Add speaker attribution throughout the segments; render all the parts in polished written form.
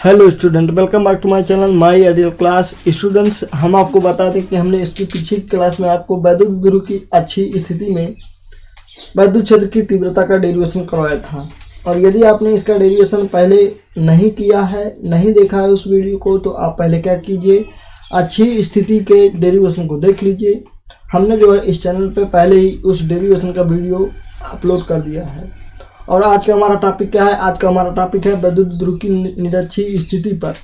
Speaker 1: Hello student, welcome back to my channel my ideal class. Students, हम आपको बता दें कि हमने इसकी पिछली क्लास में आपको वैद्युत ध्रुव की अच्छी स्थिति में वैद्युत क्षेत्र की तीव्रता का डेरिवेशन करवाया था। और यदि आपने इसका डेरिवेशन पहले नहीं किया है, नहीं देखा है उस वीडियो को, तो आप पहले क्या कीजिए, अच्छी स्थिति के डेरिवेशन को देख लीजिए। हमने जो है इस चैनल पे पहले ही उस डेरिवेशन का वीडियो अपलोड कर दिया है। और आज का हमारा टॉपिक क्या है? आज का हमारा टॉपिक है वैद्युत ध्रुव की निरक्षीय स्थिति पर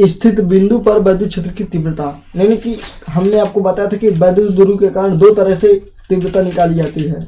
Speaker 1: स्थित बिंदु पर वैद्युत क्षेत्र की तीव्रता। यानी कि हमने आपको बताया था कि वैद्युत ध्रुव के कारण दो तरह से तीव्रता निकाली जाती है।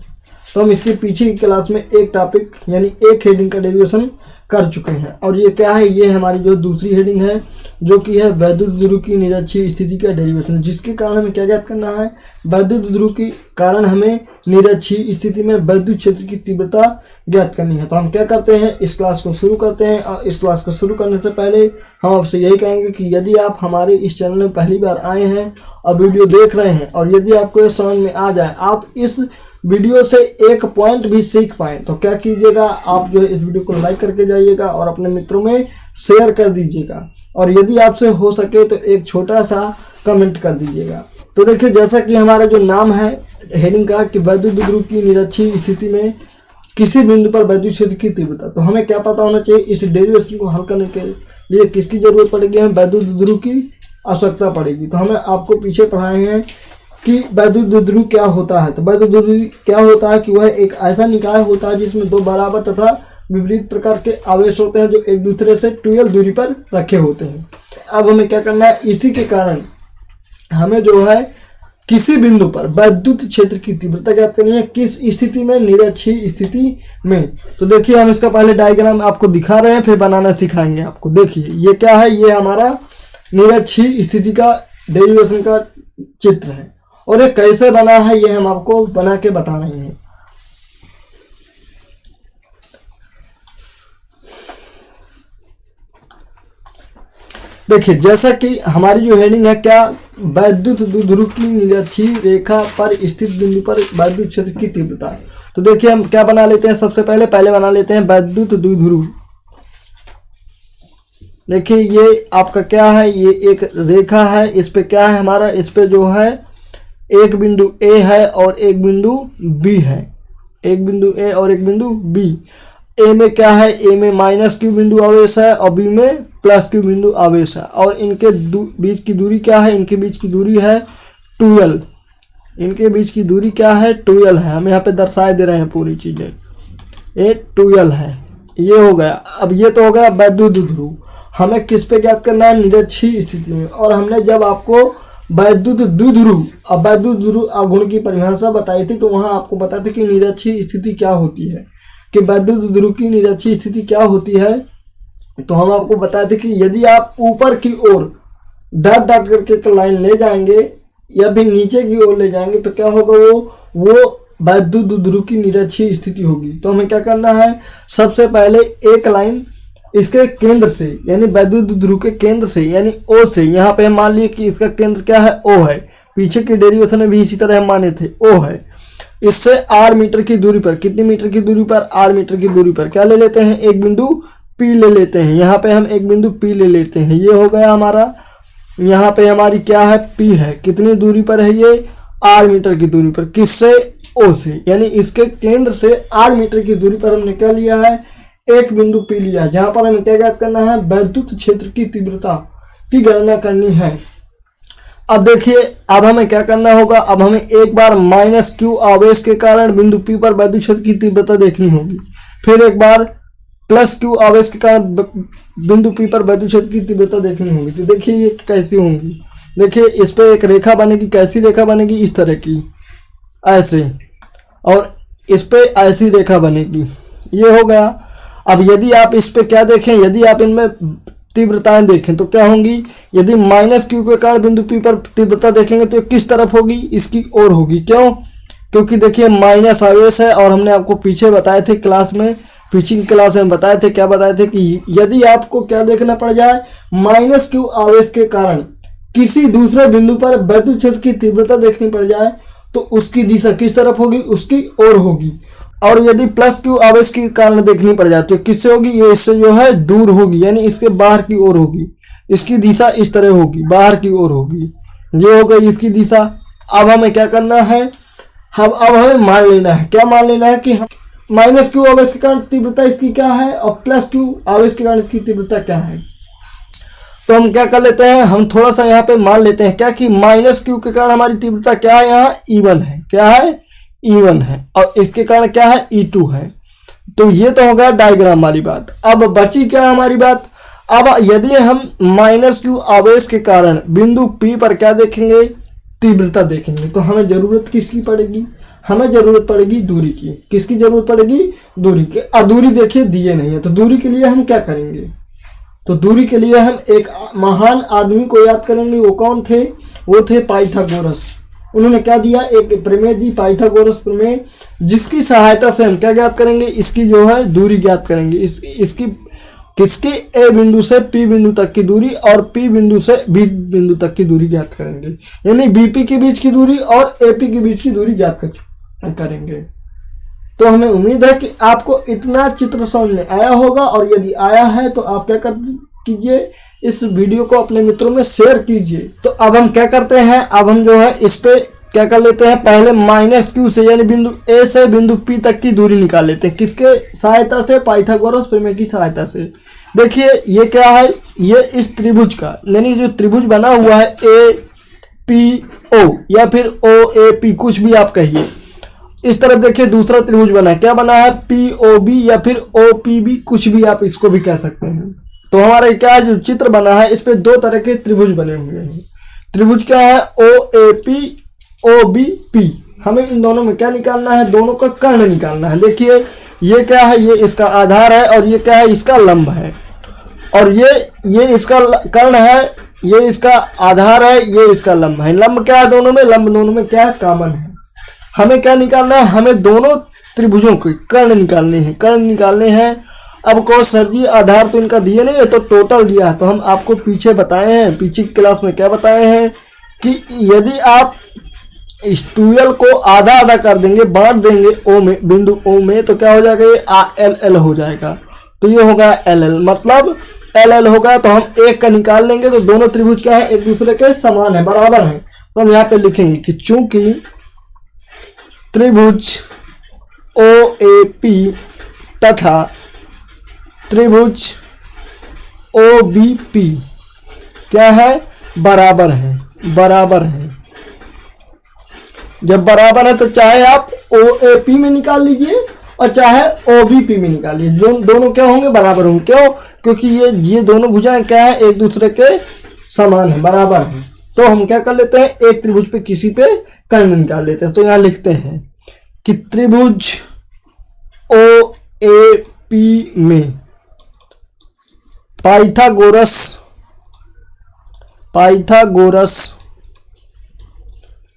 Speaker 1: तो हम इसके पीछे की क्लास में एक टॉपिक यानी एक हेडिंग का डेरिवेशन कर चुके हैं। और ये क्या है? ये हमारी जो दूसरी हेडिंग है, जो कि है वैद्युत ध्रुव की निरक्षीय स्थिति का डेरिवेशन, जिसके कारण हमें क्या ज्ञात करना है? वैद्युत ध्रुव के कारण हमें निरक्षीय स्थिति में वैद्युत क्षेत्र की तीव्रता ज्ञात करनी है। तो हम क्या करते हैं, इस क्लास को शुरू करते हैं। और इस क्लास को शुरू करने से पहले हम आपसे यही कहेंगे कि यदि आप हमारे इस चैनल में पहली बार आए हैं और वीडियो देख रहे हैं, और यदि आपको ये समझ में आ जाए, आप इस वीडियो से एक पॉइंट भी सीख पाए, तो क्या कीजिएगा, आप जो है इस वीडियो को लाइक करके जाइएगा और अपने मित्रों में शेयर कर दीजिएगा। और यदि आपसे हो सके तो एक छोटा सा कमेंट कर दीजिएगा। तो देखिए, जैसा कि हमारा जो नाम है हेडिंग का कि वैद्युत ध्रुव की निरक्षीय स्थिति में किसी बिंदु पर वैद्युत क्षेत्र की तीव्रता, तो हमें क्या पता होना चाहिए? इस डेरिवेशन को हल करने के लिए किसकी जरूरत पड़ेगी? हमें वैद्युत ध्रुव की आवश्यकता पड़ेगी। तो हमें आपको पीछे पढ़ाए हैं कि वैद्युत ध्रुव क्या होता है। तो वैद्युत ध्रुव क्या होता है कि वह एक ऐसा निकाय होता है जिसमें दो बराबर तथा विपरीत प्रकार के आवेश होते हैं जो एक दूसरे से 12 दूरी पर रखे होते हैं। अब हमें क्या करना है? इसी के कारण हमें जो है किसी बिंदु पर वैद्युत क्षेत्र की तीव्रता ज्ञात करनी है। किस स्थिति में? निरक्षीय स्थिति में। तो देखिए, हम इसका पहले डायग्राम आपको दिखा रहे हैं, फिर बनाना सिखाएंगे आपको। देखिए, ये क्या है? ये हमारा निरक्षीय स्थिति का डेरिवेशन का चित्र है। और ये कैसे बना है, ये हम आपको बना के बता रहे हैं। देखिए, जैसा कि हमारी जो हेडिंग है, क्या वैद्युत ध्रुव की निरक्षीय रेखा पर स्थित बिंदु पर वैद्युत क्षेत्र की तीव्रता। तो देखिए, हम क्या बना लेते हैं, सबसे पहले बना लेते हैं वैद्युत द्विध्रुव। देखिए, ये आपका क्या है? ये एक रेखा है। इस पे क्या है हमारा? इस पे जो है एक बिंदु ए है और एक बिंदु बी है। एक बिंदु ए और एक बिंदु बी। ए में क्या है? ए में -q बिंदु आवेश है और बी में +q बिंदु आवेश है। और इनके बीच की दूरी क्या है? इनके बीच की दूरी है 12। इनके बीच की दूरी क्या है? 12 है। हम यहाँ पे दर्शाए दे रहे हैं पूरी चीजें। ये 12 है। ये हो गया। अब ये तो हो गया वैद्युत ध्रुव। हमें किस पे ज्ञात करना है? निरक्षीय स्थिति में। और हमने जब आपको वैद्युत द्विध्रुव और वैद्युत ध्रुव आघूर्ण की परिभाषा बताई थी, तो वहां आपको बताया था कि निरक्षीय स्थिति क्या होती है, कि वैद्युत ध्रुव की निरक्षीय स्थिति क्या होती है। तो हम आपको बताए थे कि यदि आप ऊपर की ओर डॉट डॉट करके एक लाइन ले जाएंगे या फिर नीचे की ओर ले जाएंगे, तो क्या होगा? वो वैद्युत ध्रुव की निरक्षीय स्थिति होगी। तो हमें क्या करना है? सबसे पहले एक लाइन इसके केंद्र से, यानी वैद्युत ध्रुव के केंद्र से, यानी ओ से, यहाँ पे हम मान लिए कि इसका केंद्र क्या है? ओ है। पीछे के डेरिवेशन में भी इसी तरह हम माने थे, ओ है। इससे r मीटर की दूरी पर, कितनी मीटर की दूरी पर? r मीटर की दूरी पर क्या ले लेते हैं? एक बिंदु P ले लेते हैं। यहाँ पे हम एक बिंदु P ले लेते हैं। ये हो गया हमारा। यहाँ पे हमारी क्या है? P है। कितनी दूरी पर है ये? r मीटर की दूरी पर। किससे? O से। यानी इसके केंद्र से r मीटर की दूरी पर हमने क्या लिया है? एक बिंदु P लिया, जहां पर हमें क्या ज्ञात करना है? वैद्युत क्षेत्र की तीव्रता की गणना करनी है। अब देखिए, अब हमें क्या करना होगा? अब हमें एक बार -q आवेश के कारण बिंदु P पर वैद्युत क्षेत्र की तीव्रता देखनी होगी। फिर एक बार +q आवेश के कारण बिंदु P पर वैद्युत क्षेत्र की तीव्रता देखनी होगी। तो देखिए, ये कैसी होंगी? देखिए, इस पे एक रेखा बनेगी। कैसी रेखा बनेगी? इस तरह की, ऐसे। और इस पे ऐसी रेखा बनेगी। ये हो गया। अब यदि आप इस पे क्या देखें, यदि आप इनमें तीव्रताएं देखें तो क्या होंगी? यदि -q के कारण बिंदु P पर तीव्रता देखेंगे तो किस तरफ होगी? इसकी ओर होगी। क्यों? क्योंकि देखिए, माइनस आवेश है। और हमने आपको पीछे बताए थे क्लास में, पिछली क्लास में बताए थे, क्या बताए थे कि यदि आपको क्या देखना पड़ जाए, -q आवेश के कारण किसी दूसरे बिंदु पर वैद्युत क्षेत्र की तीव्रता देखनी पड़ जाए, तो उसकी दिशा किस तरफ होगी? उसकी ओर होगी। और यदि प्लस क्यू आवेश के कारण देखनी पड़ जाए तो किससे होगी, ये इससे जो है दूर होगी, यानी इसके बाहर की ओर होगी, इसकी दिशा इस तरह होगी, बाहर की ओर होगी, ये हो गई इसकी दिशा। अब हमें क्या करना है, अब हमें मान लेना है, क्या मान लेना है कि माइनस क्यू आवेश के कारण तीव्रता इसकी क्या है और प्लस क्यू आवेश के कारण इसकी तीव्रता क्या है। तो हम क्या कर लेते हैं, हम थोड़ा सा यहाँ पे मान लेते हैं क्या कि माइनस क्यू के कारण हमारी तीव्रता क्या है, यहाँ E1 है, क्या है E1 है, और इसके कारण क्या है E2 है। तो ये तो हो गया डायग्राम वाली बात। अब बची क्या हमारी बात, अब यदि हम माइनस क्यू आवेश के कारण बिंदु P पर क्या देखेंगे, तीव्रता देखेंगे, तो हमें जरूरत किसकी पड़ेगी, हमें जरूरत पड़ेगी दूरी की। किसकी जरूरत पड़ेगी, दूरी की। और दूरी देखिए दिए नहीं है, तो दूरी के लिए हम क्या करेंगे, तो दूरी के लिए हम एक महान आदमी को याद करेंगे। वो कौन थे, वो थे पाइथागोरस। उन्होंने क्या दिया, एक प्रमेय दी, पाइथागोरस प्रमेय, जिसकी सहायता से हम क्या ज्ञात करेंगे, इसकी जो है दूरी ज्ञात करेंगे। इसकी किसकी, ए बिंदु से पी बिंदु तक की दूरी और पी बिंदु से बी बिंदु तक की दूरी ज्ञात करेंगे, यानी बीपी के बीच की दूरी और एपी के बीच की दूरी ज्ञात करेंगे। तो हमें उम्मीद है कि आपको इतना चित्र समझ में आया होगा, और यदि आया है तो आप क्या कर कीजिए, इस वीडियो को अपने मित्रों में शेयर कीजिए। तो अब हम क्या करते हैं, अब हम जो है इस पे क्या कर लेते हैं, पहले माइनस क्यू से यानी बिंदु ए से बिंदु पी तक की दूरी निकाल लेते हैं। किसके सहायता से, पाइथागोरस प्रमेय की सहायता से। देखिए ये क्या है, ये इस त्रिभुज का, यानी जो त्रिभुज बना हुआ है ए पी ओ या फिर ओ ए पी, कुछ भी आप कहिए। इस तरफ देखिए दूसरा त्रिभुज बना है, क्या बना है, पी ओ बी या फिर ओ पी बी, कुछ भी आप इसको भी कह सकते हैं। तो हमारा क्या जो चित्र बना है, इस पे दो तरह के त्रिभुज बने हुए हैं। त्रिभुज क्या है, O A P O B P. हमें इन दोनों में क्या निकालना है, दोनों का कर्ण निकालना है। देखिए ये क्या है, ये इसका आधार है, और ये क्या है, इसका लंब है, और ये इसका कर्ण है, ये इसका आधार है, ये इसका लंब है। लंब क्या है दोनों में, लंब दोनों में क्या है, कॉमन है। हमें क्या निकालना है, हमें दोनों त्रिभुजों के कर्ण निकालने हैं, कर्ण निकालने हैं। अब कहो सर जी आधार तो इनका दिए नहीं है, तो टोटल दिया है। तो हम आपको पीछे बताए हैं, पीछे की क्लास में क्या बताए हैं कि यदि आप इस 2l को आधा आधा कर देंगे, बांट देंगे ओ में, बिंदु ओ में, तो क्या हो जाएगा, ये एल एल हो जाएगा। तो ये होगा एल एल, मतलब एल एल होगा। तो हम एक का निकाल लेंगे, तो दोनों त्रिभुज क्या है, एक दूसरे के समान है, बराबर है। तो हम यहाँ पे लिखेंगे कि चूंकि त्रिभुज ओ ए पी तथा त्रिभुज ओ बी पी क्या है, बराबर है, बराबर है। जब बराबर है तो चाहे आप ओ ए पी में निकाल लीजिए और चाहे ओ बी पी में निकाल लीजिए, दोनों क्या होंगे, बराबर होंगे। क्यों, क्योंकि ये दोनों भुजाएं क्या है, एक दूसरे के समान है, बराबर है। तो हम क्या कर लेते हैं, एक त्रिभुज पे किसी पे कर्ण निकाल लेते हैं। तो यहाँ लिखते हैं कि त्रिभुज ओ ए पी में पाइथागोरस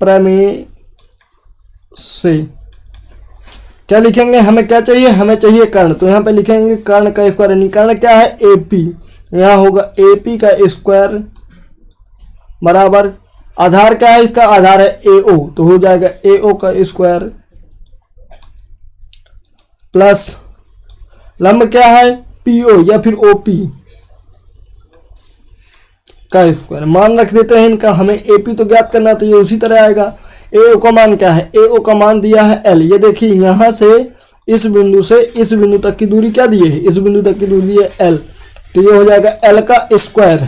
Speaker 1: प्रमेय से क्या लिखेंगे, हमें क्या चाहिए, हमें चाहिए कर्ण। तो यहाँ पे लिखेंगे कर्ण का स्क्वायर, यानी कर्ण क्या है, ए पी। यहाँ होगा ए पी का स्क्वायर बराबर, आधार क्या है, इसका आधार है ए ओ, तो हो जाएगा ए ओ का स्क्वायर प्लस लंब क्या है, पी ओ या फिर ओ पी का स्क्वायर। मान रख देते हैं इनका, हमें ए पी तो ज्ञात करना, तो ये उसी तरह आएगा। ए ओ का मान क्या है, ए ओ का मान दिया है एल। ये देखिए यहाँ से इस बिंदु से इस बिंदु तक की दूरी क्या दी है, इस बिंदु तक की दूरी है एल। तो ये हो जाएगा एल का स्क्वायर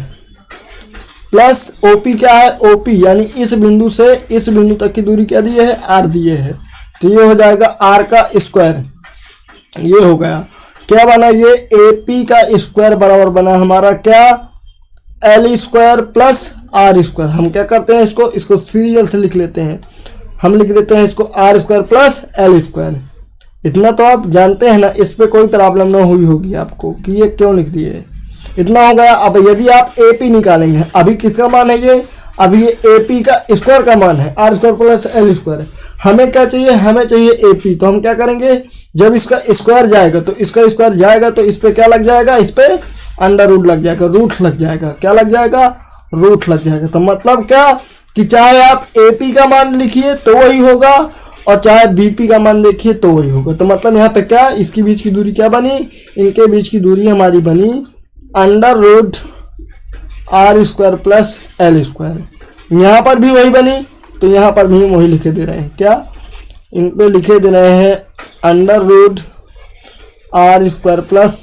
Speaker 1: प्लस ओ पी क्या है, ओ पी यानी इस बिंदु से इस बिंदु तक की दूरी क्या दी है, आर दिए है। तो ये हो जाएगा आर का स्क्वायर। ये हो गया, क्या बना, ये ए पी का स्क्वायर बराबर बना हमारा क्या, L square plus R square. हम क्या करते हैं, इसको सीरियल से लिख लेते हैं, हम लिख देते हैं इसको R square plus L square. इतना तो आप जानते हैं ना, इस पे कोई प्रॉब्लम ना हुई होगी आपको कि ये क्यों लिख दिए, इतना हो गया। अब यदि आप ए पी निकालेंगे, अभी किसका मान है ये, अभी ये ए पी का स्क्वायर का मान है, R square plus L square. हमें क्या चाहिए, हमें चाहिए ए पी। तो हम क्या करेंगे, जब इसका स्क्वायर जाएगा तो इसका स्क्वायर जाएगा, तो इस पे क्या लग जाएगा, इस पे अंडर रूट लग जाएगा, रूट लग जाएगा, क्या लग जाएगा, रूट लग जाएगा। तो मतलब क्या कि चाहे आप ए पी का मान लिखिए तो वही होगा, और चाहे बीपी का मान देखिए तो वही होगा। तो मतलब यहाँ पे क्या, इसके बीच की दूरी क्या बनी, इनके बीच की दूरी हमारी बनी under root R square plus L square. यहाँ पर भी वही बनी, तो यहाँ पर भी वही लिखे दे रहे हैं, क्या इन पे लिखे दे रहे हैं under root R square plus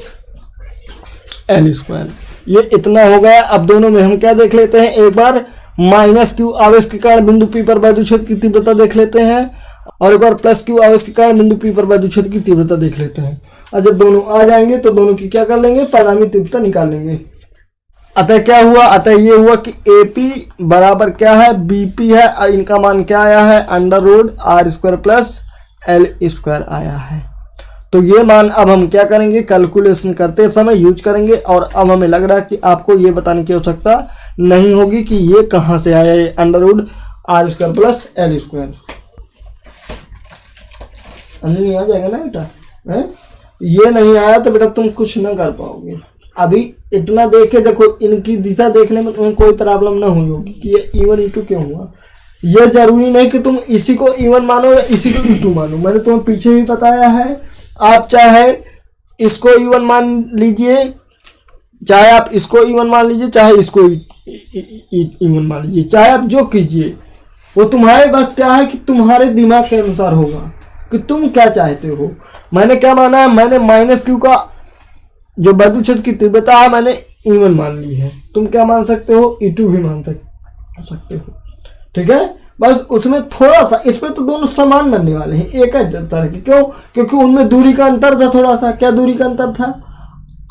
Speaker 1: L square. ये इतना हो गया। अब दोनों में हम क्या देख लेते हैं, एक बार माइनस क्यू आवेश के कारण बिंदु पी पर वैद्युत क्षेत्र की तीव्रता देख लेते हैं, और एक बार प्लस क्यू आवेश के कारण बिंदु पी पर वैद्युत क्षेत्र की तीव्रता देख लेते हैं। और जब दोनों आ जाएंगे तो दोनों की क्या कर लेंगे, परिणामी तीव्रता निकाल लेंगे। अतः क्या हुआ, अतः ये हुआ कि AP बराबर क्या है, BP है, और इनका मान क्या आया है, under root R square plus L square आया है। तो ये मान अब हम क्या करेंगे, कैलकुलेशन करते समय यूज करेंगे। और अब हमें लग रहा है कि आपको ये बताने की आवश्यकता नहीं होगी कि ये कहाँ से आया, ये under root R square plus L square. नहीं आ जाएगा ना बेटा, है ये नहीं आया तो बेटा तुम कुछ ना कर पाओगे। अभी इतना देख के देखो, इनकी दिशा देखने में तुम्हें कोई प्रॉब्लम ना हुई होगी कि ये E1 E2 क्यों हुआ। ये जरूरी नहीं कि तुम इसी को E1 मानो या इसी को E2 मानो, मैंने तुम्हें पीछे भी बताया है। आप चाहे इसको E1 मान लीजिए, चाहे आप इसको E1 मान लीजिए, चाहे इसको E1 मान लीजिए, चाहे आप जो कीजिए वो तुम्हारे बस क्या है कि तुम्हारे दिमाग के अनुसार होगा कि तुम क्या चाहते हो। मैंने क्या माना है, मैंने माइनस क्यू का जो वैद्युत क्षेत्र की तीव्रता है मैंने E1 मान ली है। तुम क्या मान सकते हो, E2 भी मान सकते हो, ठीक है। बस उसमें थोड़ा सा, इसमें तो दोनों समान बनने वाले हैं, एक है तरह के। क्यों, क्योंकि उनमें दूरी का अंतर था थोड़ा सा। क्या दूरी का अंतर था,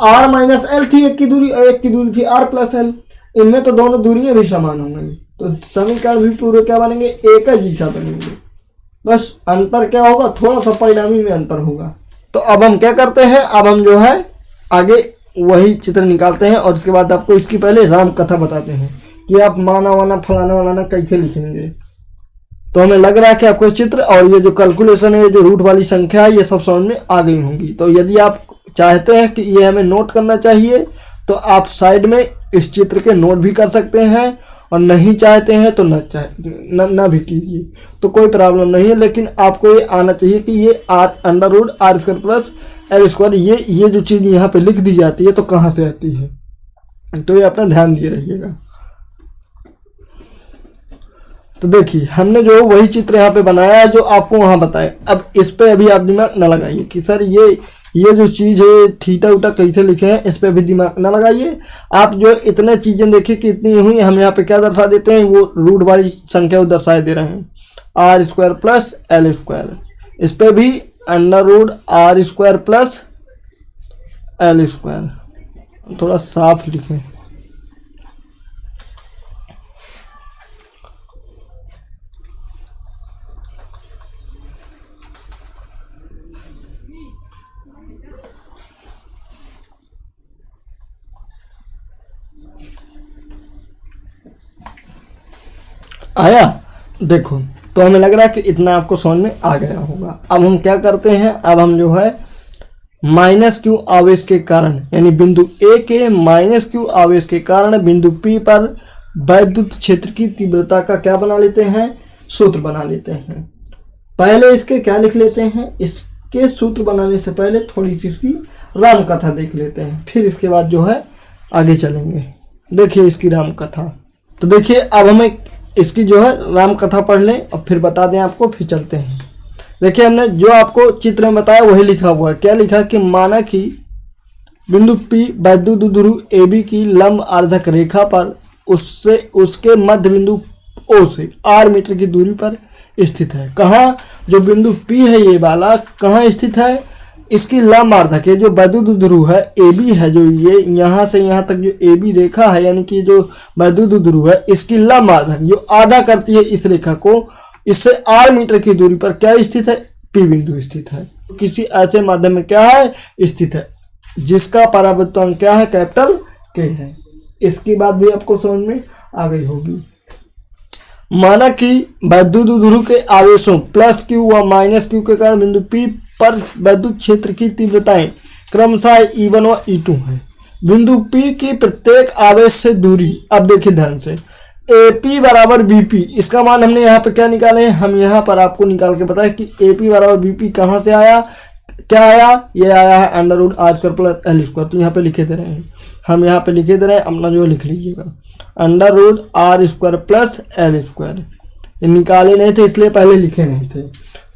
Speaker 1: R माइनस एल थी एक की दूरी थी R प्लस एल। इनमें तो दोनों दूरियां भी समान होंगी, तो समीकरण भी पूरे क्या बनेंगे, एक जैसा बनेंगे। बस अंतर क्या होगा, थोड़ा सा परिणामी में अंतर होगा। तो अब हम क्या करते हैं, अब हम जो है आगे वही चित्र निकालते हैं, और उसके बाद आपको इसकी पहले राम कथा बताते हैं कि आप माना वाना फलाना वालाना कैसे लिखेंगे। तो हमें लग रहा है कि आपको चित्र और ये जो कैलकुलेशन है, ये जो रूट वाली संख्या है, ये सब समझ में आ गई होंगी। तो यदि आप चाहते हैं कि ये हमें नोट करना चाहिए तो आप साइड में इस चित्र के नोट भी कर सकते हैं, और नहीं चाहते हैं तो ना भी कीजिए, तो कोई प्रॉब्लम नहीं है। लेकिन आपको ये आना चाहिए कि ये under root R square plus L square, ये जो चीज़ यहाँ पे लिख दी जाती है तो कहाँ से आती है, तो ये अपना ध्यान दिए रहिएगा। तो देखिए हमने जो वही चित्र यहाँ पे बनाया है जो आपको वहाँ बताया। अब इस पे अभी आप दिमाग न लगाइए कि सर ये जो चीज़ है थीटा उटा कैसे लिखे हैं, इस पे भी दिमाग न लगाइए। आप जो इतने चीज़ें देखिए कि इतनी हुई, हम यहाँ पे क्या दर्शा देते हैं, वो रूट वाली संख्या दर्शाए दे रहे हैं, R square plus L square. इस पे भी under root R square plus L square. थोड़ा साफ लिखें। आया, देखो तो हमें लग रहा है कि इतना आपको समझ में आ गया होगा। अब हम क्या करते हैं, अब हम जो है माइनस क्यू आवेश के कारण, यानी बिंदु ए के माइनस क्यू आवेश के कारण बिंदु पी पर वैद्युत क्षेत्र की तीव्रता का क्या बना लेते हैं, सूत्र बना लेते हैं। पहले इसके क्या लिख लेते हैं, इसके सूत्र बनाने से पहले थोड़ी सी इसकी राम कथा देख लेते हैं, फिर इसके बाद जो है आगे चलेंगे। देखिए इसकी राम कथा, तो देखिए अब हमें इसकी जो है राम कथा पढ़ लें और फिर बता दें आपको, फिर चलते हैं। देखिए हमने जो आपको चित्र में बताया वही लिखा हुआ है। क्या लिखा कि माना कि बिंदु P वैद्युत ध्रुव AB की लंब आर्धक रेखा पर उसके मध्य बिंदु O से R मीटर की दूरी पर स्थित है। कहाँ, जो बिंदु P है ये वाला कहाँ स्थित है, इसकी लंब आर्धक है, जो वैद्युत ध्रुव है AB है, जो ये यहाँ से यहाँ तक जो AB रेखा है, यानी कि जो वैद्युत ध्रुव है इसकी लंब आर्धक जो आधा करती है इस रेखा को, इससे R मीटर की दूरी पर क्या स्थित है, P बिंदु स्थित है। किसी ऐसे माध्यम में क्या है, स्थित है, जिसका परावर्तन क्या है, कैपिटल K है। इसकी बात भी आपको समझ में आ गई होगी। माना कि वैद्युत ध्रुव के आवेशों प्लस Q व माइनस Q के कारण बिंदु P पर वैद्युत क्षेत्र की तीव्रताएं क्रमशः E1 व E2 है। बिंदु P की प्रत्येक आवेश से दूरी, अब देखिए ध्यान से, ए पी बराबर बी पी, इसका मान हमने यहाँ पे क्या निकाले हैं, हम यहाँ पर आपको निकाल के बताए कि ए पी बराबर बी पी कहाँ से आया, क्या आया, ये आया है under root R square plus L square. तो यहाँ पे लिखे दे रहे हैं, हम यहाँ पे लिखे दे रहे हैं, अपना जो लिख लीजिएगा under root R square plus L square. ये निकाले नहीं थे इसलिए पहले लिखे नहीं थे।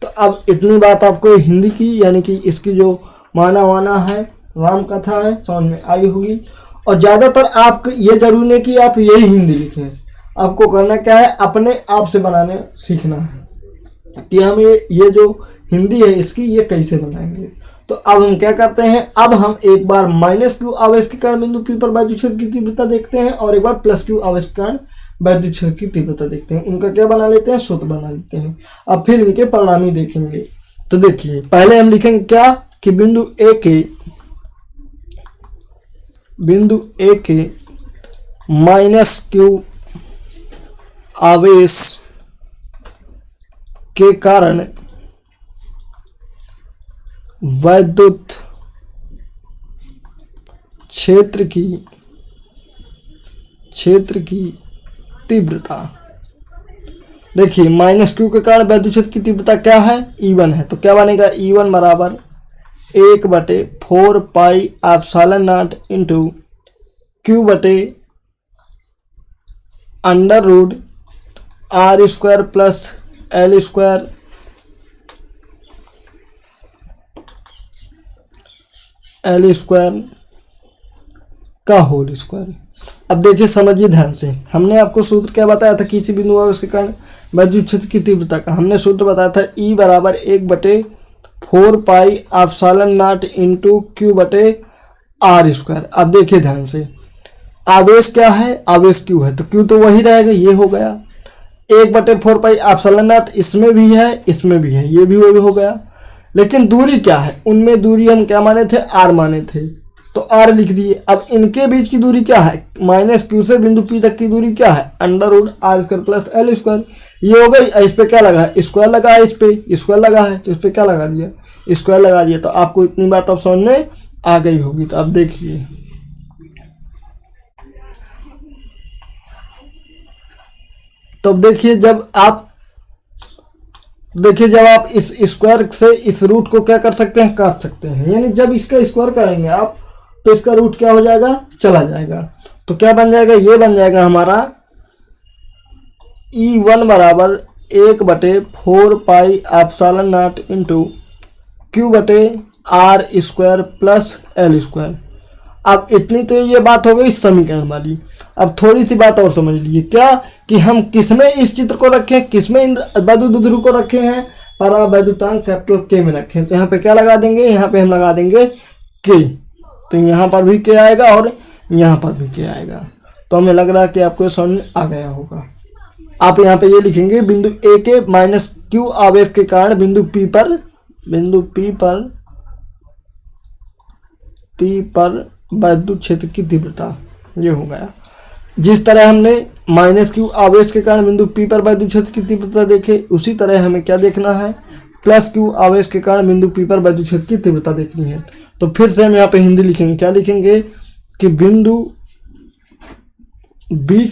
Speaker 1: तो अब इतनी बात आपको हिंदी की यानी कि इसकी जो माना है, राम कथा है, समझ में आई होगी। और ज़्यादातर आपको ये जरूरी नहीं कि आप यही हिंदी लिखें, आपको करना क्या है, अपने आप से बनाने सीखना है कि हम ये जो हिंदी है इसकी ये कैसे बनाएंगे। तो अब हम क्या करते हैं, अब हम एक बार माइनस क्यू आवेश के कारण बिंदु पी पर वैद्युत क्षेत्र की तीव्रता देखते हैं और एक बार प्लस क्यू आवेश के कारण वैद्युत क्षेत्र की तीव्रता देखते हैं। उनका क्या बना लेते हैं, सूत्र बना लेते हैं। अब फिर इनके परिणामी देखेंगे। तो देखिए पहले हम लिखेंगे क्या कि बिंदु ए के माइनस क्यू आवेश के कारण वैद्युत क्षेत्र की तीव्रता। देखिए माइनस क्यू के कारण वैद्युत क्षेत्र की तीव्रता क्या है, E1 है। तो क्या बनेगा, E1 बराबर 1/4 pi epsilon naught into Q बटे under root R square plus L square का होल स्क्वायर। अब देखिए समझिए ध्यान से, हमने आपको सूत्र क्या बताया था किसी बिंदु आवेश के कारण वैद्युत क्षेत्र की तीव्रता का, हमने सूत्र बताया था E बराबर 1/4 pi epsilon naught into Q बटे आर स्क्वायर। अब देखिए ध्यान से, आवेश क्या है, आवेश क्यू है तो क्यू तो वही रहेगा, ये हो गया 1/4 पाई एप्सिलॉन नॉट, इसमें भी है इसमें भी है, ये भी वही हो गया। लेकिन दूरी क्या है, उनमें दूरी हम क्या माने थे, आर माने थे, तो आर लिख दिए। अब इनके बीच की दूरी क्या है, माइनस क्यू से बिंदु पी तक की दूरी क्या है, under root R square plus L square. ये हो गई, इस पे क्या लगा है, स्क्वायर लगा है, इस पे स्क्वायर लगा है तो इस पे क्या लगा दिया, स्क्वायर लगा दिया। तो आपको इतनी बात अब समझ में आ गई होगी। तो अब देखिए तो देखिए जब आप इस स्क्वायर से इस रूट को क्या कर सकते हैं, काट सकते हैं, यानी जब इसका स्क्वायर करेंगे आप तो इसका रूट क्या हो जाएगा, चला जाएगा। तो क्या बन जाएगा, ये बन जाएगा हमारा E1 बराबर 1/4 pi epsilon naught into Q बटे R square plus L square. अब इतनी तो ये बात हो गई समीकरण वाली। अब थोड़ी सी बात और समझ लीजिए, क्या कि हम किसमें इस चित्र को रखें, किसमें वैद्युत ध्रुव को रखे हैं, परावैद्युतांक कैपिटल के में रखें। तो यहाँ पे क्या लगा देंगे, यहाँ पे हम लगा देंगे के। तो यहाँ पर भी के आएगा और यहाँ पर भी के आएगा। तो हमें लग रहा है कि आपको समझ आ गया होगा। आप यहाँ पे ये लिखेंगे बिंदु ए के माइनस क्यू आवेश के कारण बिंदु पी पर वैद्युत क्षेत्र की तीव्रता, ये हो गया। जिस तरह हमने माइनस क्यू आवेश के कारण बिंदु पी पर वैद्युत क्षेत्र की तीव्रता देखे, उसी तरह हमें क्या देखना है, प्लस क्यू आवेश के कारण बिंदु पी पर वैद्युत क्षेत्र की तीव्रता देखनी है। तो फिर से हम यहाँ पे हिंदी लिखेंगे, क्या लिखेंगे कि बिंदु बी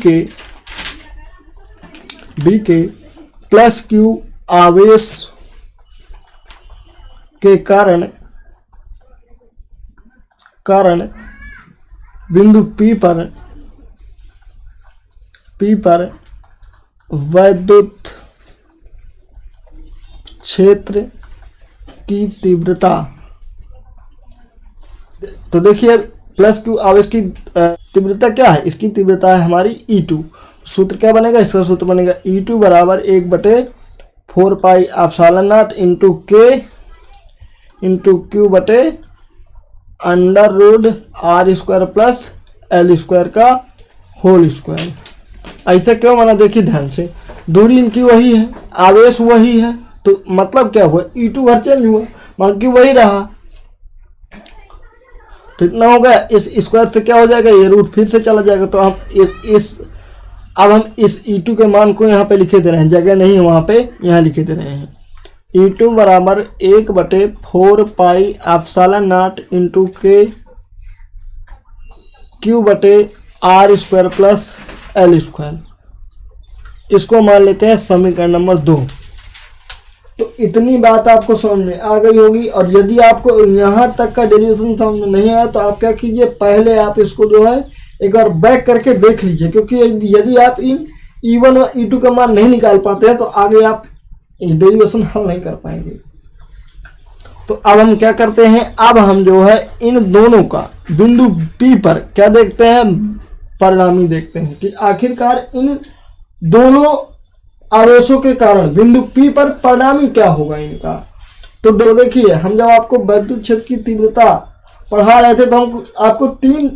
Speaker 1: के प्लस क्यू आवेश के कारण बिंदु पी पर वैद्युत क्षेत्र की तीव्रता। तो देखिए प्लस क्यू आवेश की तीव्रता क्या है, इसकी तीव्रता है हमारी E2। सूत्र क्या बनेगा, इसका सूत्र बनेगा E2 बराबर 1/4 pi epsilon naught into k into Q बटे under root R square plus L square का होल स्क्वायर। ऐसा क्यों माना, देखिए ध्यान से, दूरी इनकी वही है, आवेश वही है, तो मतलब क्या हुआ, E2 हर चेंज हुआ, मान की वही रहा। तो इतना हो गया, इस स्क्वायर से क्या हो जाएगा, ये रूट फिर से चला जाएगा। तो हम अब हम इस E2 के मान को यहाँ पे लिखे दे रहे हैं, जगह नहीं है वहाँ पे, यहाँ लिखे दे रहे हैं। E2 बराबर 1/4 pi epsilon naught into k q बटे R square plus L square. इसको मान लेते हैं समीकरण नंबर 2। तो इतनी बात आपको समझ में आ गई होगी। और यदि आपको यहाँ तक का डेरिवेशन समझ में नहीं आया तो आप क्या कीजिए, पहले आप इसको जो है एक बार बैक करके देख लीजिए, क्योंकि यदि आप इन E1 और E2 का मान नहीं निकाल पाते हैं तो आगे आप डेरिवेशन हल नहीं कर पाएंगे। तो अब हम क्या करते हैं, अब हम जो है इन दोनों का बिंदु P पर क्या देखते हैं, परिणामी देखते हैं कि आखिरकार इन दोनों आवेशों के कारण बिंदु P पर परिणामी क्या होगा इनका। तो देखिए, हम जब आपको विद्युत क्षेत्र की तीव्रता पढ़ा रहे थे तो हम आपको 3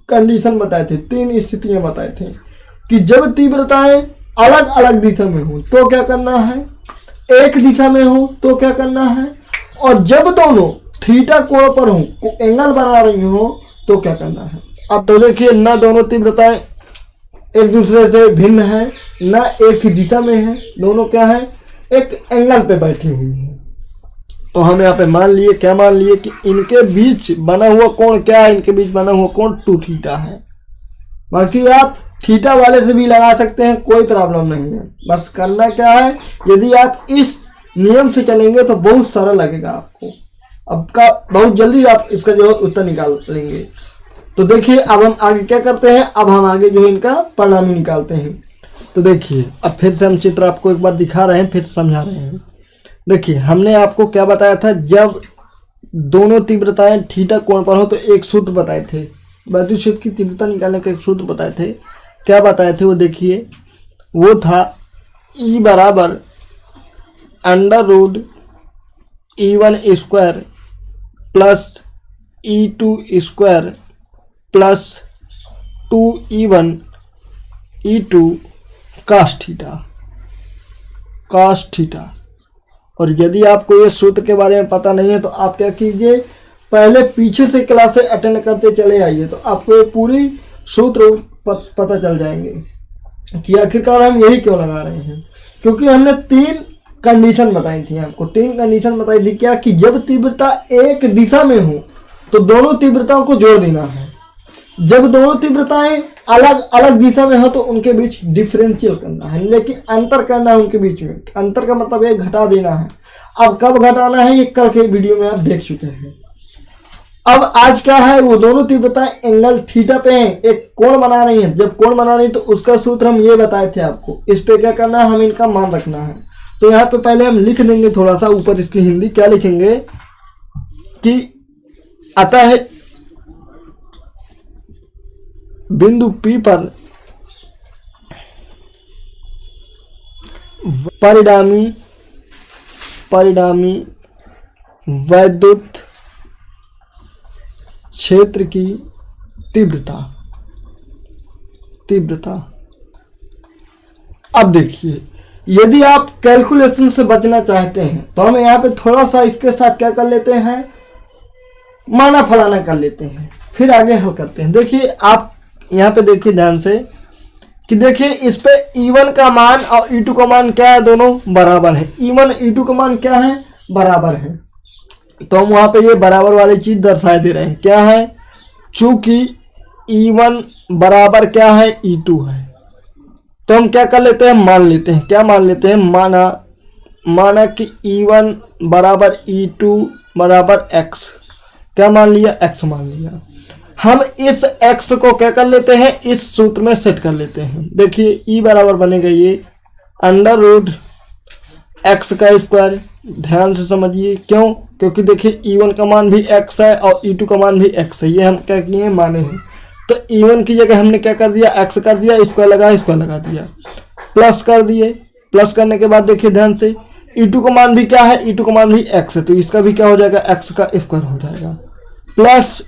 Speaker 1: कंडीशन बताए थे, 3 स्थितियां बताए थे कि जब तीव्रताएं अलग अलग दिशा में हो तो क्या करना है, एक दिशा में हो तो क्या करना है, और जब दोनों थीटा कोण पर हो, एंगल बना रही हो तो क्या करना है। अब तो देखिए, ना दोनों तीव्रताएं एक दूसरे से भिन्न है, ना एक ही दिशा में है, दोनों क्या है, एक एंगल पे बैठी हुई है। तो हम यहाँ पे मान लिए, क्या मान लिए कि इनके बीच बना हुआ कोण क्या है, इनके बीच बना हुआ कोण 2 थीटा है। बाकी आप थीटा वाले से भी लगा सकते हैं, कोई प्रॉब्लम नहीं है। बस करना क्या है, यदि आप इस नियम से चलेंगे तो बहुत सरल लगेगा आपको, आपका बहुत जल्दी आप इसका जो उत्तर निकाल लेंगे। तो देखिए, अब हम आगे क्या करते हैं, अब हम आगे जो है इनका परिणामी निकालते हैं। तो देखिए, अब फिर से हम चित्र आपको एक बार दिखा रहे हैं, फिर समझा रहे हैं। देखिए, हमने आपको क्या बताया था, जब दोनों तीव्रताएं थीटा कोण पर हो तो एक सूत्र बताए थे, विद्युत क्षेत्र की तीव्रता निकालने का एक सूत्र बताए थे। क्या बताए थे वो देखिए, वो था E बराबर √ E1 square plus E2 square plus 2E1 E2 cos theta. और यदि आपको ये सूत्र के बारे में पता नहीं है तो आप क्या कीजिए, पहले पीछे से क्लासें अटेंड करते चले आइए, तो आपको ये पूरी सूत्र पता चल जाएंगे कि आखिरकार हम यही क्यों लगा रहे हैं। क्योंकि हमने 3 कंडीशन बताई थी आपको, 3 कंडीशन बताई थी क्या, कि जब तीव्रता एक दिशा में हो तो दोनों तीव्रताओं को जोड़ देना है, जब दोनों तीव्रताएं अलग अलग दिशा में हो तो उनके बीच डिफरेंशियल करना है, लेकिन अंतर करना है उनके बीच में। अंतर का मतलब ये घटा देना है। अब कब घटाना है ये कल के वीडियो में आप देख चुके हैं। अब आज क्या है, वो दोनों तीव्रताएं एंगल थीटा पे हैं, एक कोण बना रही हैं। जब कोण बना रही है तो उसका सूत्र हम ये बताए थे आपको। इस पे क्या करना है, हम इनका मान रखना है। तो यहाँ पे पहले हम लिख देंगे थोड़ा सा ऊपर इसकी हिंदी, क्या लिखेंगे कि अतः बिंदु P पर परिणामी विद्युत क्षेत्र की तीव्रता। अब देखिए, यदि आप कैलकुलेशन से बचना चाहते हैं तो हम यहाँ पे थोड़ा सा इसके साथ क्या कर लेते हैं, माना फलाना कर लेते हैं, फिर आगे हल करते हैं। देखिए, आप यहाँ पे देखिए ध्यान से कि देखिए इस पे E1 का मान और E2 का मान क्या है, दोनों बराबर है। E1 E2 का मान क्या है, बराबर है। तो हम वहाँ पे ये बराबर वाली चीज दर्शाए दे रहे हैं, क्या है, चूंकि E1 बराबर क्या है, E2 है, तो हम क्या कर लेते हैं, मान लेते हैं। क्या मान लेते हैं, माना कि E1 बराबर E2 बराबर x। क्या मान लिया, x मान लिया। हम इस x को क्या कर लेते हैं, इस सूत्र में सेट कर लेते हैं। देखिए, E बराबर बनेगा ये √ x का स्क्वायर। ध्यान से समझिए, क्यों, क्योंकि देखिए E1 का मान भी x है और E2 का मान भी x है, ये हम क्या किए हैं, माने हैं। तो E1 की जगह हमने क्या कर दिया, x कर दिया, स्क्वायर लगा दिया, प्लस कर दिए। प्लस करने के बाद देखिए ध्यान से, E2 का मान भी क्या है, E2 का मान भी x है, तो इसका भी क्या हो जाएगा, x का स्क्वायर हो जाएगा, प्लस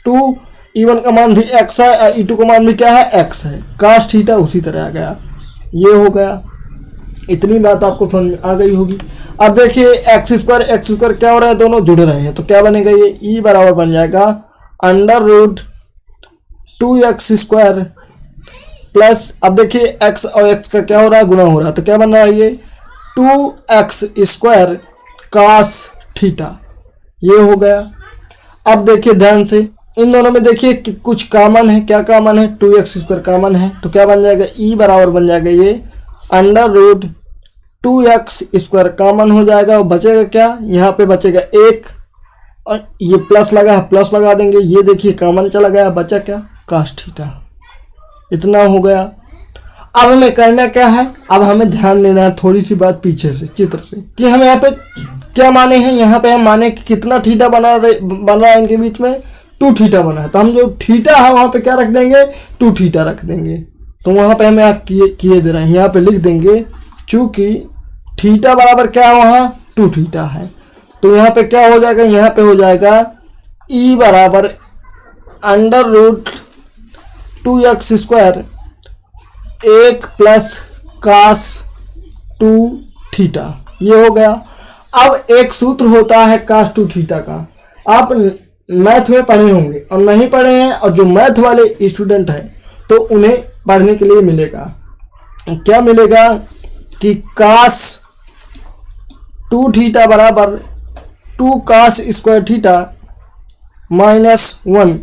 Speaker 1: 2 E1 का मान भी x है और E2 का मान भी क्या है, x है, cos थीटा उसी तरह आ गया। ये हो गया, इतनी बात आपको समझ में आ गई होगी। अब देखिए x स्क्वायर क्या हो रहा है, दोनों जुड़ रहे हैं, तो क्या बनेगा, ये E बराबर बन जाएगा √ 2x स्क्वायर प्लस, अब देखिए x और x का क्या हो रहा है, गुणा हो रहा है, तो क्या बन रहा है, ये 2x स्क्वायर cos थीटा। ये हो गया। अब देखिए ध्यान से, इन दोनों में देखिए कि कुछ कॉमन है। क्या कॉमन है? 2x² कॉमन है, तो क्या बन जाएगा? ई बराबर बन जाएगा ये √2x² कॉमन हो जाएगा। और बचेगा क्या? यहाँ पे बचेगा 1 और ये प्लस लगा है, प्लस लगा देंगे। ये देखिए कॉमन चला गया, बचा क्या? cos theta. इतना हो गया। अब हमें करना क्या है? अब हमें ध्यान देना है थोड़ी सी बात पीछे से चित्र से, कि हम यहाँ पे क्या माने हैं। यहाँ पे हम माने कि कितना थीटा बन रहा है इनके बीच में? 2 थीटा बना है। तो हम जो थीटा है वहाँ पे क्या रख देंगे? 2 थीटा रख देंगे। तो वहाँ पे हमें आप किए दे रहे हैं, यहाँ पे लिख देंगे चूँकि थीटा बराबर क्या है वहाँ? 2 थीटा है। तो यहाँ पे क्या हो जाएगा? यहाँ पे हो जाएगा ई बराबर √2x² 1 प्लस cos 2 थीटा। ये हो गया। अब एक सूत्र होता है cos 2 थीटा का, आप मैथ में पढ़े होंगे और नहीं पढ़े हैं, और जो मैथ वाले स्टूडेंट हैं तो उन्हें पढ़ने के लिए मिलेगा। क्या मिलेगा? कि cos 2 थीटा बराबर 2 cos² थीटा -1।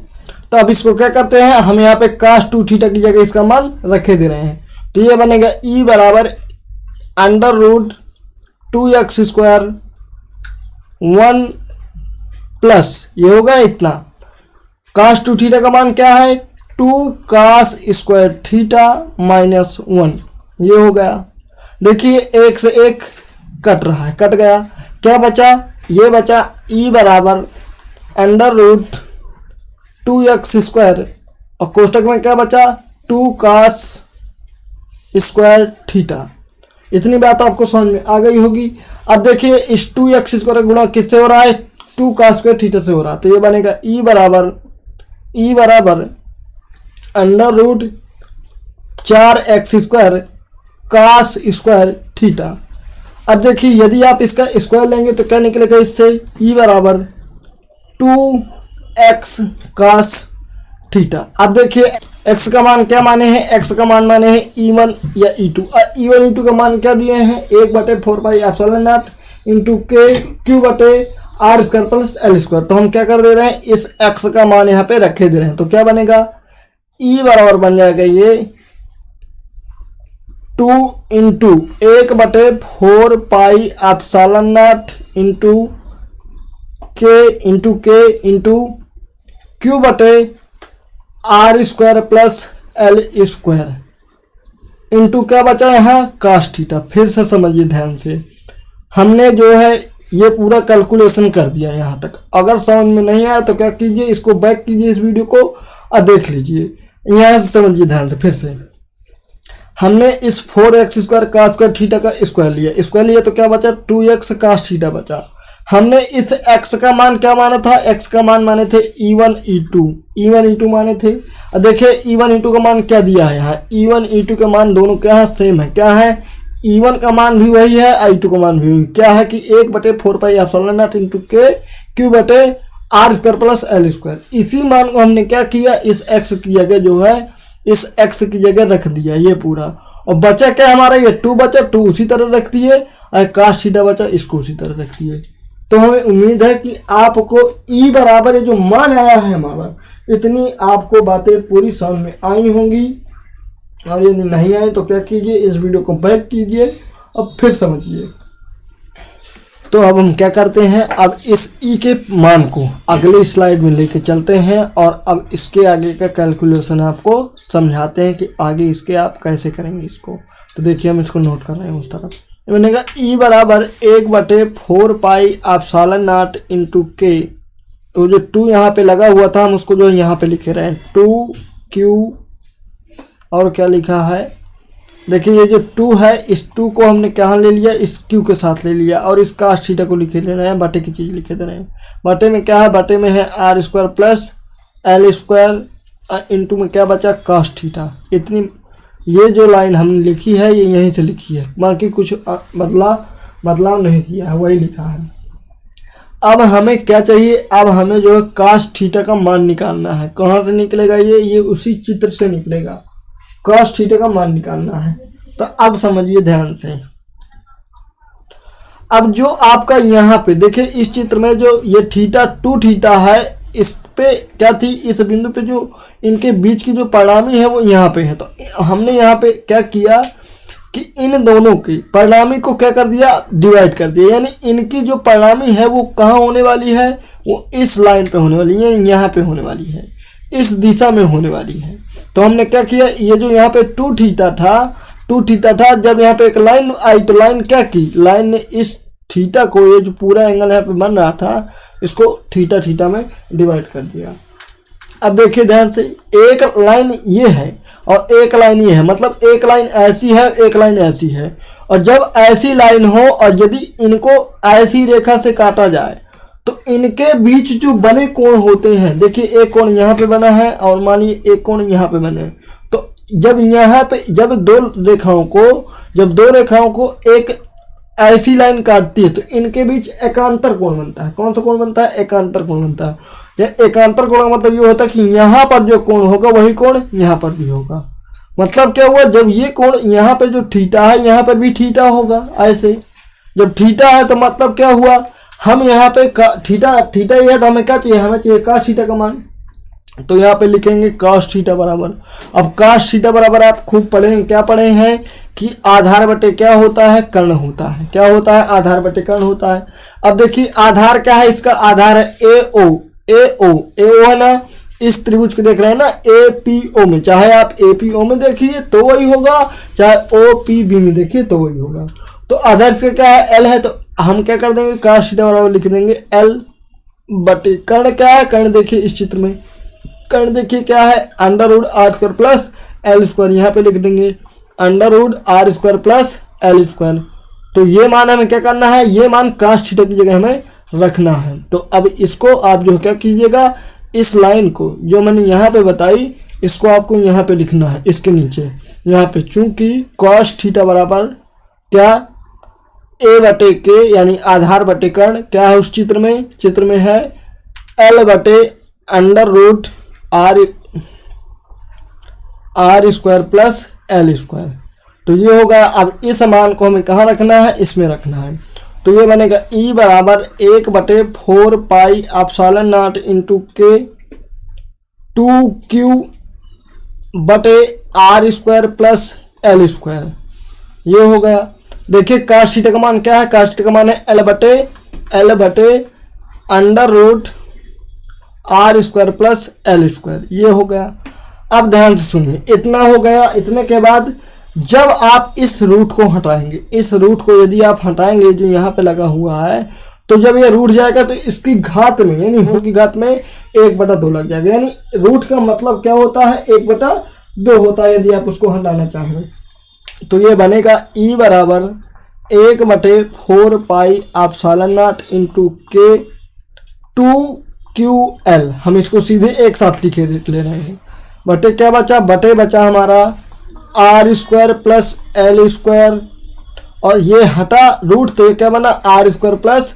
Speaker 1: तो अब इसको क्या करते हैं? हम यहाँ पे cos 2 थीटा की जगह इसका मान रखे दे रहे हैं। तो ये बनेगा ई बराबर √2x² 1 प्लस ये होगा इतना। cos 2 थीटा का मान क्या है? 2 cos² थीटा -1। ये हो गया। देखिए 1 से 1 कट रहा है, कट गया। क्या बचा? ये बचा ई बराबर √2x² और कोष्टक में क्या बचा? 2 cos² थीटा। इतनी बात आपको समझ में आ गई होगी। अब देखिए इस 2x² गुणा किससे हो रहा है? 2 cos² थीटा से हो रहा है। तो ये बनेगा ई बराबर √4x² cos² थीटा। अब देखिए यदि आप इसका स्क्वायर लेंगे तो क्या निकलेगा इससे? ई बराबर 2x cos थीटा। अब देखिए x का मान क्या माने हैं? x का मान माने हैं E1 या E2। E1 E2 का मान क्या दिए हैं? 1/4πε0 इंटू Q/r² प्लस L²। तो हम क्या कर दे रहे हैं? इस x का मान यहाँ पे रखे दे रहे हैं। तो क्या बनेगा? E बराबर बन जाएगा ये 2 into 1/4πε0 into K into Q/r² plus L² into क्या बचा यहाँ? cos theta. फिर से समझिए ध्यान से, हमने जो है ये पूरा कैलकुलेशन कर दिया यहाँ तक। अगर समझ में नहीं आया तो क्या कीजिए? इसको बैक कीजिए इस वीडियो को और देख लीजिए। यहाँ से समझिए ध्यान से। फिर से हमने इस 4x² cos² थीटा का स्क्वायर लिया तो क्या बचा? 2x cos थीटा बचा। हमने इस x का मान क्या माना था? x का मान माने थे E1 E2 माने थे। और देखिए E1 E2 का मान क्या दिया है यहाँ? E1 E2 का मान दोनों क्या है? सेम है। क्या है? E1 का मान भी वही है, I2 का मान भी वही। क्या है कि 1/4πε0 इंटू Q/r² प्लस L²। इसी मान को हमने क्या किया? इस x की जगह जो है इस x की जगह रख दिया ये पूरा। और बचा क्या हमारा? ये 2 बचा, 2 उसी तरह रख दिए, और cos थीटा बचा, इसको उसी तरह रख दिए। तो हमें उम्मीद है कि आपको ई बराबर जो मान आया है हमारा, इतनी आपको बातें पूरी समझ में आई होंगी। और यदि नहीं आए तो क्या कीजिए? इस वीडियो को बैक कीजिए और फिर समझिए। तो अब हम क्या करते हैं? अब इस ई के मान को अगले स्लाइड में लेके चलते हैं और अब इसके आगे का कैलकुलेशन आपको समझाते हैं कि आगे इसके आप कैसे करेंगे इसको। तो देखिए हम इसको नोट कर रहे हैं उस तरफ। ये बनेगा ई बराबर 1/4πε0 इंटू के। तो जो 2 यहाँ पे लगा हुआ था हम उसको जो है यहाँ पे लिखे रहे हैं 2Q। और क्या लिखा है? देखिए ये जो 2 है, इस 2 को हमने कहाँ ले लिया? इस Q के साथ ले लिया। और इस cos थीटा को लिखे ले रहे हैं, बटे की चीज़ लिखे दे रहे हैं। बटे में क्या है? बटे में है r² प्लस L² इंटू में क्या बचा? cos theta. इतनी ये जो लाइन हमने लिखी है ये यहीं से लिखी है, बाकी कुछ बदलाव नहीं किया है, वही लिखा है। अब हमें क्या चाहिए? अब हमें जो है cos थीटा का मान निकालना है। कहाँ से निकलेगा ये उसी चित्र से निकलेगा। cos थीटा का मान निकालना है। तो अब समझिए ध्यान से। अब जो आपका यहाँ पे देखिए इस चित्र में जो ये थीटा 2 थीटा है, इस पे क्या थी, इस बिंदु पे जो इनके बीच की जो परिणामी है वो यहाँ पे है। तो हमने यहाँ पे क्या किया कि इन दोनों की परिणामी को क्या कर दिया, डिवाइड कर दिया। यानी इनकी जो परिणामी है वो कहाँ होने वाली है, वो इस लाइन पे होने वाली है, यहाँ पे होने वाली है, इस दिशा में होने वाली है। तो हमने क्या किया, ये जो यहाँ पे 2 थीटा था, जब यहाँ पे एक लाइन आई तो लाइन क्या की, लाइन ने इस थीटा को, ये जो पूरा एंगल यहाँ पे बन रहा था, इसको थीटा में डिवाइड कर दिया। अब देखिए ध्यान से, एक लाइन ये है और एक लाइन ये है, मतलब एक लाइन ऐसी है, एक लाइन ऐसी है। और जब ऐसी लाइन हो और यदि इनको ऐसी रेखा से काटा जाए तो इनके बीच जो बने कोण होते हैं, देखिए एक कोण यहाँ पे बना है और मानिए एक कोण यहाँ पे बने, तो जब यहाँ पे जब दो रेखाओं को एक ऐसी लाइन काटती है तो इनके बीच एकांतर कोण बनता है। कौन सा कोण बनता है, एकांतर कोण बनता है। यह एकांतर कोण का मतलब ये होता है कि यहाँ पर जो कोण होगा वही कोण यहाँ पर भी होगा। मतलब क्या हुआ, जब ये कोण यहाँ पे जो थीटा है यहाँ पर भी थीटा होगा। ऐसे जब थीटा है तो मतलब क्या हुआ, हम यहाँ पे थीटा ये है तो हमें क्या चाहिए, हमें चाहिए cos थीटा का मान। तो यहाँ पे लिखेंगे cos थीटा बराबर, अब cos थीटा बराबर आप खूब पढ़े, क्या पढ़े हैं कि आधार बटे क्या होता है, कर्ण होता है। क्या होता है, आधार बटे कर्ण होता है। अब देखिए आधार क्या है, इसका आधार है AO है ना, इस त्रिभुज को देख रहे हैं ना APO में, चाहे आप APO में देखिए तो वही होगा, चाहे OPB में देखिए तो वही होगा। तो आधार से क्या है, L है, तो हम क्या कर देंगे, cos थीटा बराबर लिख देंगे L बटे कर्ण क्या है, कर्ण देखिए इस चित्र में, कर्ण देखिए क्या है, √r² प्लस L², यहाँ पे लिख देंगे √r² प्लस L²। तो ये मान हमें क्या करना है, ये मान cos थीटा की जगह हमें रखना है। तो अब इसको आप जो क्या कीजिएगा, इस लाइन को जो मैंने यहाँ पे बताई इसको आपको यहाँ पे लिखना है, इसके नीचे यहाँ पे, चूंकि cos थीटा बराबर क्या, A बटे के यानी आधार बटे कर्ण क्या है उस चित्र में है L बटे √r² प्लस L²। तो ये होगा। अब इस मान को हमें कहाँ रखना है, इसमें रखना है। तो ये बनेगा E बराबर 1/4 पाई एप्सिलॉन नॉट इंटू के 2Q बटे r² प्लस L²। ये हो गया। देखिए cos थीटा का मान क्या है, cos थीटा का मान है L बटे √r² प्लस L²। ये हो गया। अब ध्यान से सुनिए, इतना हो गया। इतने के बाद जब आप इस रूट को हटाएंगे, इस रूट को यदि आप हटाएंगे जो यहाँ पे लगा हुआ है, तो जब ये रूट जाएगा तो इसकी घात में यानी होल की घात में 1/2 लग जाएगा। यानी रूट का मतलब क्या होता है, 1/2 होता है। यदि आप उसको हटाना चाहें तो ये बनेगा E बराबर 1/4 पाई एप्सिलॉन नॉट इंटू के 2QL। हम इसको सीधे एक साथ ले रहे हैं। बटे क्या बचा, बटे बचा हमारा r² प्लस L², और ये हटा रूट तो क्या बना r² प्लस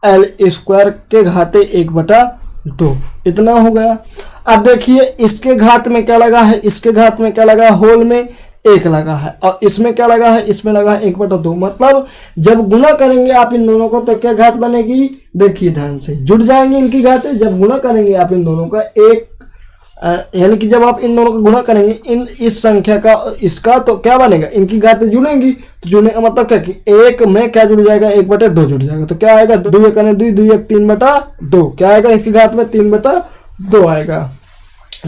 Speaker 1: L² के घाते 1/2। इतना हो गया। अब देखिए इसके घात में क्या लगा है, इसके घात में क्या लगा है, होल में 1 लगा है, और इसमें क्या लगा है, इसमें लगा है 1/2। मतलब जब गुणा करेंगे आप इन दोनों को तो क्या घात बनेगी, देखिए ध्यान से, जुड़ जाएंगे इनकी घातें। जब गुणा करेंगे आप इन दोनों का यानी कि जब आप इन दोनों का गुणा करेंगे इस संख्या का इसका, तो क्या बनेगा, इनकी घातें जुड़ेंगी। तो जुड़ने का मतलब क्या कि 1 में क्या जुड़ जाएगा, 1/2 जुड़ जाएगा। तो क्या आएगा, 2 × 2 2 × 3/2। क्या आएगा इसकी घात में, 3/2 आएगा।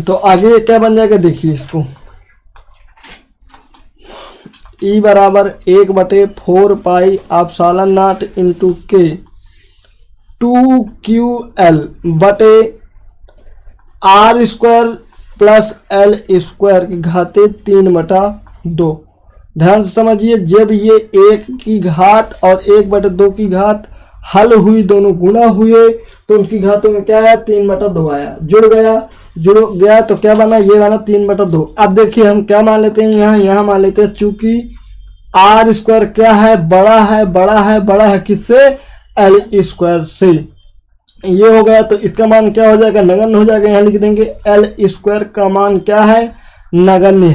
Speaker 1: तो आगे क्या बन जाएगा, देखिए इसको E बराबर 1/4 पाई एप्सिलॉन नॉट इंटू के 2QL बटे r² प्लस L² की घाते 3/2। ध्यान से समझिए, जब ये 1 की घात और 1/2 की घात हल हुई, दोनों गुणा हुए, तो उनकी घातों में क्या आया, 3/2 आया। जुड़ गया तो क्या बना, ये बना 3/2। अब देखिए हम क्या मान लेते हैं, यहाँ मान लेते हैं, चूंकि r² क्या है, बड़ा है किससे, L² से। ये हो गया। तो इसका मान क्या हो जाएगा, नगण्य हो जाएगा। यहाँ लिख देंगे L² का मान क्या है, नगण्य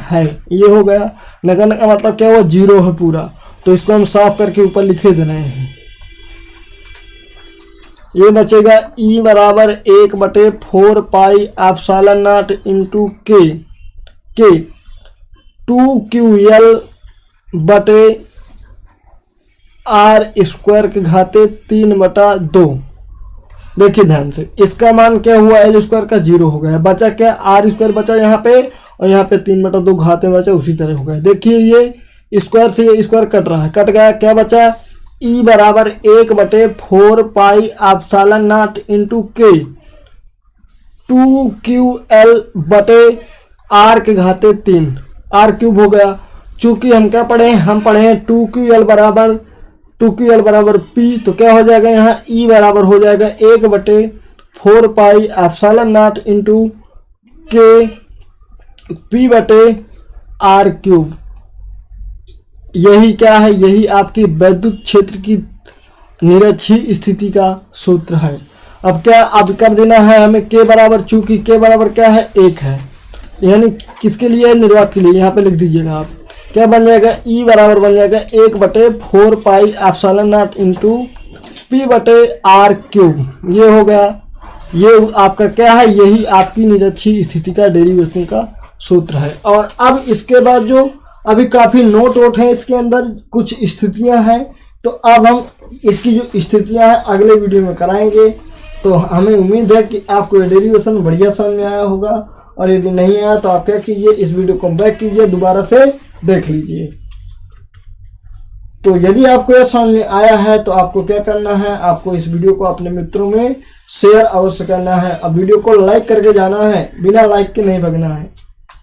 Speaker 1: है। ये हो गया। नगण्य का मतलब क्या हुआ, 0 है पूरा। तो इसको हम साफ करके ऊपर लिखे दे रहे हैं। ये बचेगा ई बराबर 1/4 पाई एप्सिलॉन नॉट इंटू के 2QL बटे आर स्क्वायर के घाते 3/2। देखिए ध्यान से, इसका मान क्या हुआ, एल स्क्वायर का 0 हो गया, बचा क्या, आर स्क्वायर बचा यहाँ पे, और यहाँ पे 3/2 घाते में बचा, उसी तरह हो गया। देखिए ये स्क्वायर से ये स्क्वायर कट रहा है, कट गया, क्या बचा, ई बराबर 1/4 पाई एप्सिलॉन नॉट इंटू के 2QL बटे आर के घाते 3, आर क्यूब हो गया। चूंकि हम क्या पढ़े हैं, हम पढ़े हैं 2QL बराबर पी, तो क्या हो जाएगा यहाँ, ई बराबर हो जाएगा 1/4 पाई एप्सिलॉन नॉट इंटू के पी बटे आर क्यूब। यही क्या है, यही आपकी वैद्युत क्षेत्र की निरक्षीय स्थिति का सूत्र है। अब क्या, अब कर देना है हमें के बराबर, चूंकि के बराबर क्या है, 1 है, यानी किसके लिए, निर्वात के लिए। यहाँ पे लिख दीजिएगा आप, क्या बन जाएगा, ई बराबर बन जाएगा 1/4 pi epsilon naught into P बटे आर क्यूब। ये हो गया, ये आपका क्या है, यही आपकी निरक्षीय स्थिति का डेरिवेशन का सूत्र है। और अब इसके बाद जो अभी काफ़ी नोट हैं इसके अंदर, कुछ स्थितियां हैं, तो अब हम इसकी जो स्थितियां हैं अगले वीडियो में कराएंगे। तो हमें उम्मीद है कि आपको ये डेरिवेशन बढ़िया समझ में आया होगा, और यदि नहीं आया तो आप क्या कीजिए, इस वीडियो को बैक कीजिए, दोबारा से देख लीजिए। तो यदि आपको यह समझ में आया है तो आपको क्या करना है, आपको इस वीडियो को अपने मित्रों में शेयर अवश्य करना है। अब वीडियो को लाइक करके जाना है, बिना लाइक के नहीं भगना है।